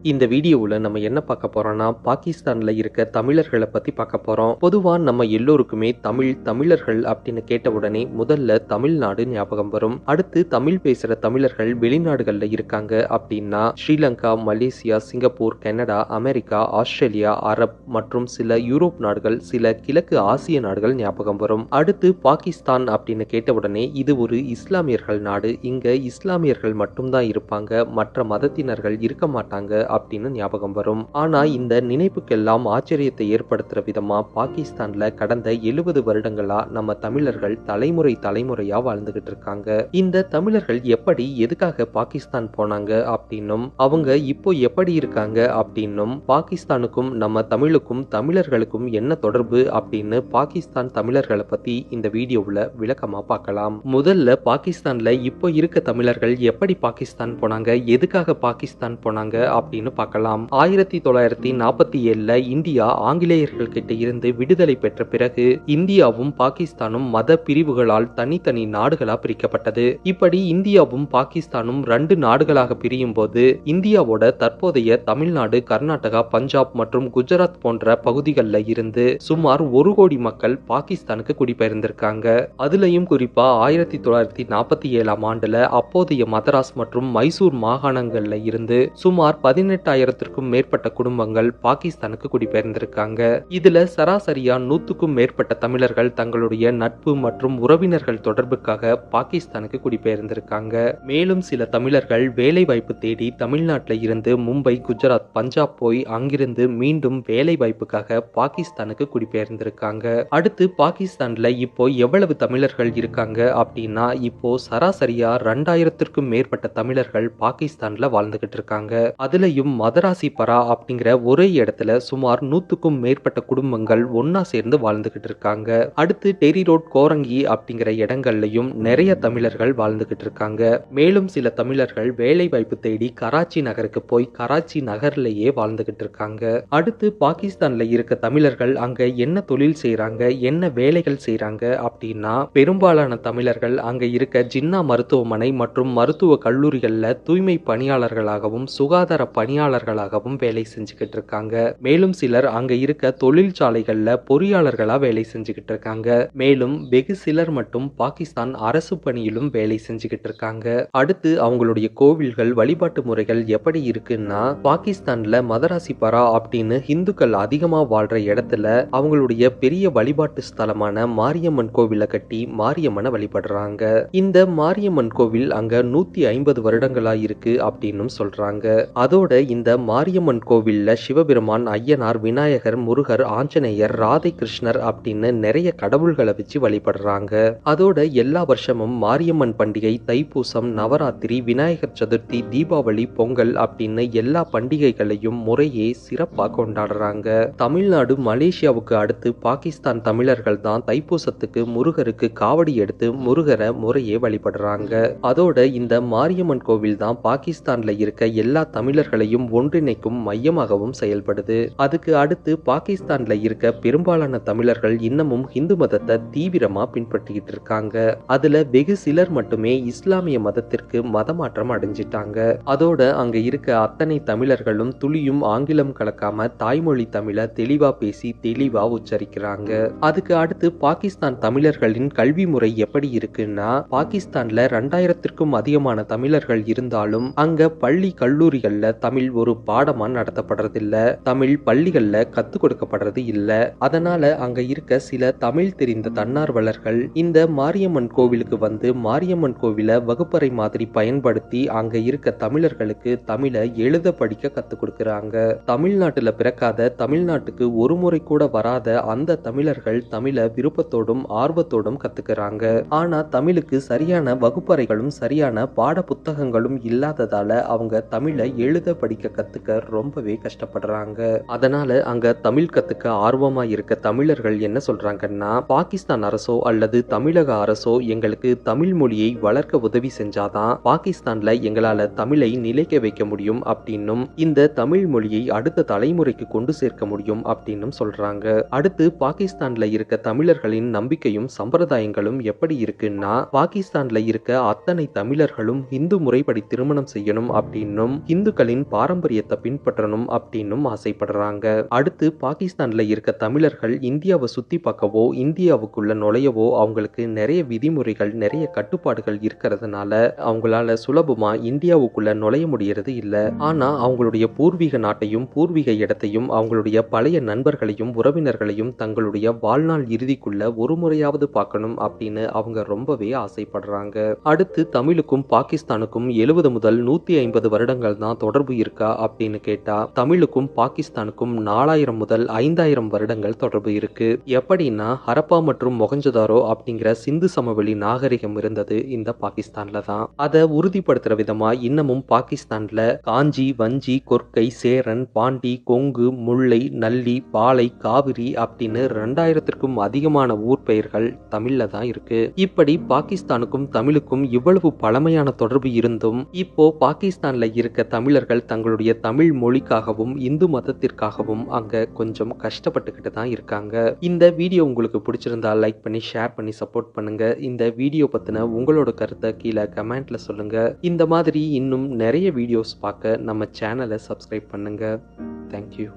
இந்த வீடியோவில் நம்ம என்ன பார்க்க போறோம்னா பாகிஸ்தான்ல இருக்க தமிழர்களை பத்தி பார்க்க போறோம். பொதுவா நம்ம எல்லோருக்குமே தமிழர்கள் அப்படின்னு கேட்ட உடனே முதல்ல தமிழ்நாடு ஞாபகம் வரும். அடுத்து தமிழ் பேசுற தமிழர்கள் வெளிநாடுகள்ல இருக்காங்க அப்படின்னா Sri Lanka, Malaysia, Singapore, Canada, America, Australia, Arab மற்றும் சில யூரோப் நாடுகள், சில கிழக்கு ஆசிய நாடுகள் ஞாபகம் வரும். அடுத்து பாகிஸ்தான் அப்படின்னு கேட்ட உடனே இது ஒரு இஸ்லாமியர்கள் நாடு. இங்க இஸ்லாமியர்கள் மட்டும்தான் இருப்பாங்க, மற்ற மதத்தினர்கள் இருக்க மாட்டாங்க அப்படின்னு ஞாபகம் வரும். ஆனா இந்த நினைப்புக்கெல்லாம் ஆச்சரியத்தை ஏற்படுத்துற விதமா பாகிஸ்தான்ல கடந்த 70 வருடங்களா நம்ம தமிழர்கள் தலைமுறையா வாழ்ந்துகிட்டு இருக்காங்க. இந்த தமிழர்கள் எப்படி எதுக்காக பாகிஸ்தான் போனாங்க அப்படின்னும் அவங்க இப்போ எப்படி இருக்காங்க அப்படின்னும் பாகிஸ்தானுக்கும் நம்ம தமிழர்களுக்கும் என்ன தொடர்பு அப்படின்னு பாகிஸ்தான் தமிழர்களை பத்தி இந்த வீடியோவில் விளக்கமா பார்க்கலாம். முதல்ல பாகிஸ்தான்ல இப்போ இருக்க தமிழர்கள் எப்படி பாகிஸ்தான் போனாங்க, எதுக்காக பாகிஸ்தான் போனாங்க அப்படின்னு பார்க்கலாம். 1947ல இந்தியா ஆங்கிலேயர்கள் கிட்ட இருந்து விடுதலை பெற்ற பிறகு இந்தியாவும் பாகிஸ்தானும் மத பிரிவுகளால் தனித்தனி நாடுகளா பிரிக்கப்பட்டது. இப்படி இந்தியாவும் பாகிஸ்தானும் 2 நாடுகளாக பிரியும் போது இந்தியாவோட தற்போதைய தமிழ்நாடு, கர்நாடகா, பஞ்சாப் மற்றும் குஜராத் போன்ற பகுதிகளில் இருந்து சுமார் 1 கோடி மக்கள் பாகிஸ்தானுக்கு குடிபெயர்ந்திருக்காங்க. அதுலயும் குறிப்பா 1947ஆம் ஆண்டுல அப்போதைய மதராஸ் மற்றும் மைசூர் மாகாணங்கள்ல இருந்து சுமார் 18,000க்கும் மேற்பட்ட குடும்பங்கள் பாகிஸ்தானுக்கு குடிபெயர்ந்திருக்காங்க. இதுல சராசரியா 100க்கும் மேற்பட்ட தமிழர்கள் தங்களுடைய நட்பு மற்றும் உறவினர்கள் தொடர்புக்காக பாகிஸ்தானுக்கு குடிபெயர்ந்திருக்காங்க. மேலும் சில தமிழர்கள் வேலை வாய்ப்பு தேடி தமிழ்நாட்டில் இருந்து மும்பை, குஜராத், பஞ்சாப் போய் அங்கிருந்து மீண்டும் வேலை வாய்ப்புக்காக பாகிஸ்தானுக்கு குடிபெயர்ந்திருக்காங்க. அடுத்து பாகிஸ்தான்ல இப்போ எவ்வளவு தமிழர்கள் இருக்காங்க அப்படின்னா இப்போ சராசரியா 2000க்கும் மேற்பட்ட தமிழர்கள் பாகிஸ்தான்ல வாழ்ந்துகிட்டு இருக்காங்க. அதுலயும் மதராசிபரா அப்படிங்கிற ஒரே இடத்துல சுமார் 100க்கும் மேற்பட்ட குடும்பங்கள் ஒன்னா சேர்ந்து வாழ்ந்துகிட்டு இருக்காங்க. அடுத்து டெரி ரோட், கோரங்கி அப்படிங்கிற இடங்கள்லயும் நிறைய தமிழர்கள் வாழ்ந்துகிட்டு இருக்காங்க. மேலும் சில தமிழர்கள் வேலை வாய்ப்பு தேடி கராச்சி நகருக்கு போய் கராச்சி நகர்லயே வாழ்ந்துகிட்டு இருக்காங்க. அடுத்து பாகிஸ்தான்ல இருக்க தமிழர்கள் அங்க என்ன தொழில் செய்யறாங்க, என்ன வேலைகள் செய்யறாங்க அப்படின்னா பெரும்பாலான தமிழர்கள் அங்க இருக்க ஜின்னா மருத்துவமனை மற்றும் மருத்துவ கல்லூரிகள்ல தூய்மை பணியாளர்களாகவும் சுகாதார பணியாளர்களாகவும் வேலை செஞ்சுக்கிட்டு இருக்காங்க. மேலும் சிலர் அங்க இருக்க தொழிற்சாலைகள்ல பொறியாளர்களா வேலை செஞ்சுக்கிட்டு இருக்காங்க. மேலும் வெகு சிலர் மட்டும் பாகிஸ்தான் அரசு பணியிலும் வேலை செஞ்சுக்கிட்டு இருக்காங்க. அடுத்து அவங்களுடைய கோவில்கள், வழிபாட்டு முறைகள் எப்படி இருக்குன்னா பாகிஸ்தான்ல மதராசிபரா அப்படின்னு இந்துக்கள் அதிகமா வாழ்ற இடத்துல அவங்களுடைய பெரிய வழிபாட்டு ஸ்தலமான மாரியம்மன் கோவிலை கட்டி மாரியம்மனை வழிபடுறாங்க. இந்த மாரியம்மன் கோவில் அங்க 150 வருடங்களா இருக்கு அப்படின்னு சொல்றாங்க. அதோட இந்த மாரியம்மன் கோவில்ல சிவபெருமான், ஐயனார், விநாயகர், முருகர், ஆஞ்சநேயர், ராதை கிருஷ்ணர் அப்படின்னு நிறைய கடவுள்களை வச்சு வழிபடுறாங்க. அதோட எல்லா வருஷமும் மாரியம்மன் பண்டிகை, தைப்பூசம், நவராத்திரி, விநாயகர் சதுர்த்தி, தீபாவளி, பொங்கல் அப்படின்னு எல்லா பண்டிகைகளையும் முறையே சிறப்பா கொண்டாடுறாங்க. தமிழ்நாடு, மலேசியாவுக்கு அடுத்து பாகிஸ்தான் தமிழர்கள் தான் தைப்பூசத்துக்கு முருகருக்கு காவடி எடுத்து முருகரை முறையே வழிபடுறாங்க. அதோட இந்த மாரியம்மன் கோவில் தான் பாகிஸ்தான்ல இருக்க எல்லா தமிழர்களையும் ஒன்றிணைக்கும் மையமாகவும் செயல்படுது. அதுக்கு அடுத்து பாகிஸ்தான்ல இருக்க பெரும்பாலான தமிழர்கள் இன்னமும் இந்து மதத்தை தீவிரமா பின்பற்றிக்கிட்டு இருக்காங்க. அதுல வெகு சிலர் மட்டுமே இஸ்லாமிய மதத்திற்கு மதமாற்றம் அடைஞ்சிட்டாங்க. அதோட அங்க இருக்க அத்தனை தமிழர்களும் துளியும் ஆங்கிலம் கலக்காம தாய்மொழி தமிழை தெளிவா பேசி தெளிவா உச்சரிக்கிறாங்க. அதுக்கு அடுத்து பாகிஸ்தான் தமிழர்களின் கல்வி முறை எப்படி இருக்குன்னா பாகிஸ்தான்ல 2000க்கும் அதிகமான தமிழர்கள் இருந்தாலும் அங்க பள்ளி, கல்லூரிகள்ல தமிழ் ஒரு பாடமா நடத்தப்படுறதில்ல. தமிழ் பள்ளிகள்ல கத்து கொடுக்கப்படுறது இல்ல. அதனால அங்க இருக்க சில தமிழ் தெரிந்த தன்னார்வலர்கள் இந்த மாரியம்மன் கோவிலுக்கு வந்து மாரியம்மன் கோவில வகுப்பறை மாதிரி பயன்படுத்தி அங்க இருக்க தமிழர்களுக்கு தமிழை எழுத படிக்க கத்து கொடுக்கறாங்க. தமிழ்நாட்டுல பிறக்காத, தமிழ்நாட்டுக்கு ஒரு முறை கூட வராத அந்த தமிழர்கள் தமிழை விருப்பத்தோடும் ஆர்வத்தோடும் கத்துக்கிறாங்க. ஆனா தமிழுக்கு சரியான வகுப்பறைகளும் சரியான பாட புத்தகங்களும் இல்லாததால அவங்க தமிழை எழுத படிக்க கத்துக்க ரொம்பவே கஷ்டப்படுறாங்க. அதனால அங்க தமிழ் கத்துக்க ஆர்வமா இருக்க தமிழர்கள் என்ன சொல்றாங்கன்னா பாகிஸ்தான் அரசோ அல்லது தமிழக அரசோ எங்களுக்கு தமிழ் மொழியை வளர்க்க உதவி செஞ்சாதான் பாகிஸ்தான்ல எங்களால தமிழை நிலைக்க வைக்க முடியும் அப்படின்னும் இந்த தமிழ் மொழியை அடுத்த தலைமுறைக்கு கொண்டு சேர்க்க முடியும் அப்படின்னும் சொல்றாங்க. அடுத்து பாகிஸ்தான்ல இருக்க தமிழர்களின் நம்பிக்கையும் சம்பிரதாயங்களும் எப்படி இருக்குன்னா பாகிஸ்தான்ல இருக்க அத்தனை தமிழர்களும் இந்து முறைப்படி திருமணம் செய்யணும் அப்படின்னும் இந்துக்களின் பாரம்பரியத்தை பின்பற்றணும் அப்படின்னும் ஆசைப்படுறாங்க. அடுத்து பாகிஸ்தான்ல இருக்க தமிழர்கள் இந்தியாவை சுத்தி பார்க்கவோ இந்தியாவுக்குள்ள நுழையவோ அவங்களுக்கு நிறைய விதிமுறைகள் நிறைய கட்டுப்பாடுகள் இருக்கிறதுனால அவங்களால சுலபமா இந்தியாவுக்குள்ள நுழைய முடியறது இல்ல. ஆனா அவங்களுடைய பூர்வீக நாட்டையும் பூர்வீக இடத்தையும் அவங்களுடைய பழைய நண்பர்களையும் உறவினர்களையும் தங்களுடைய வாழ்நாள் இறுதிக்குள்ள ஒரு முறையாவது பார்க்கணும் அப்படின்னு அவங்க ரொம்பவே ஆசைப்படுறாங்க. அடுத்து தமிழுக்கும் பாகிஸ்தானுக்கும் 70 முதல் 150 வருடங்கள் தான் தொடர்பு இருக்கா அப்படின்னு கேட்டா தமிழுக்கும் பாகிஸ்தானுக்கும் 4000 முதல் 5000 வருடங்கள் தொடர்பு இருக்கு. எப்படின்னா ஹரப்பா மற்றும் மொஹஞ்சதாரோ அப்படிங்கிற சிந்து சமவெளி நாகரிகம் இருந்தது இந்த பாகிஸ்தான்ல தான். அதை உறுதிப்படுத்துற விதமா இன்னமும் பாகிஸ்தான்ல காஞ்சி, வஞ்சி, கொர்க்கை, சேரன், பாண்டி, கொங்கு, முல்லை, நல்லி, பாலை, காவிரி அப்படின்னு 2000க்கும் அதிகமான ஊர் பெயர்கள் தமிழ்ல தான் இருக்கு. இப்படி பாகிஸ்தானுக்கும் தமிழுக்கும் இவ்வளவு பழமையான தொடர்பு இருந்தும் இப்போ பாகிஸ்தான்ல இருக்க தமிழர்கள் தங்களுடைய தமிழ் மொழிக்காகவும் இந்து மதத்திற்காகவும் அங்க கொஞ்சம் கஷ்டப்பட்டுக்கிட்டு தான் இருக்காங்க. இந்த வீடியோ உங்களுக்கு பிடிச்சிருந்தா லைக் பண்ணி ஷேர் பண்ணி சப்போர்ட் பண்ணுங்க. இந்த வீடியோ பத்தின உங்களோட கருத்தை கீழே கமெண்ட்ல சொல்லுங்க. இந்த மாதிரி இன்னும் நிறைய வீடியோஸ் பார்க்க நம்ம சேனலை சப்ஸ்கிரைப் பண்ணுங்க. தேங்க்யூ.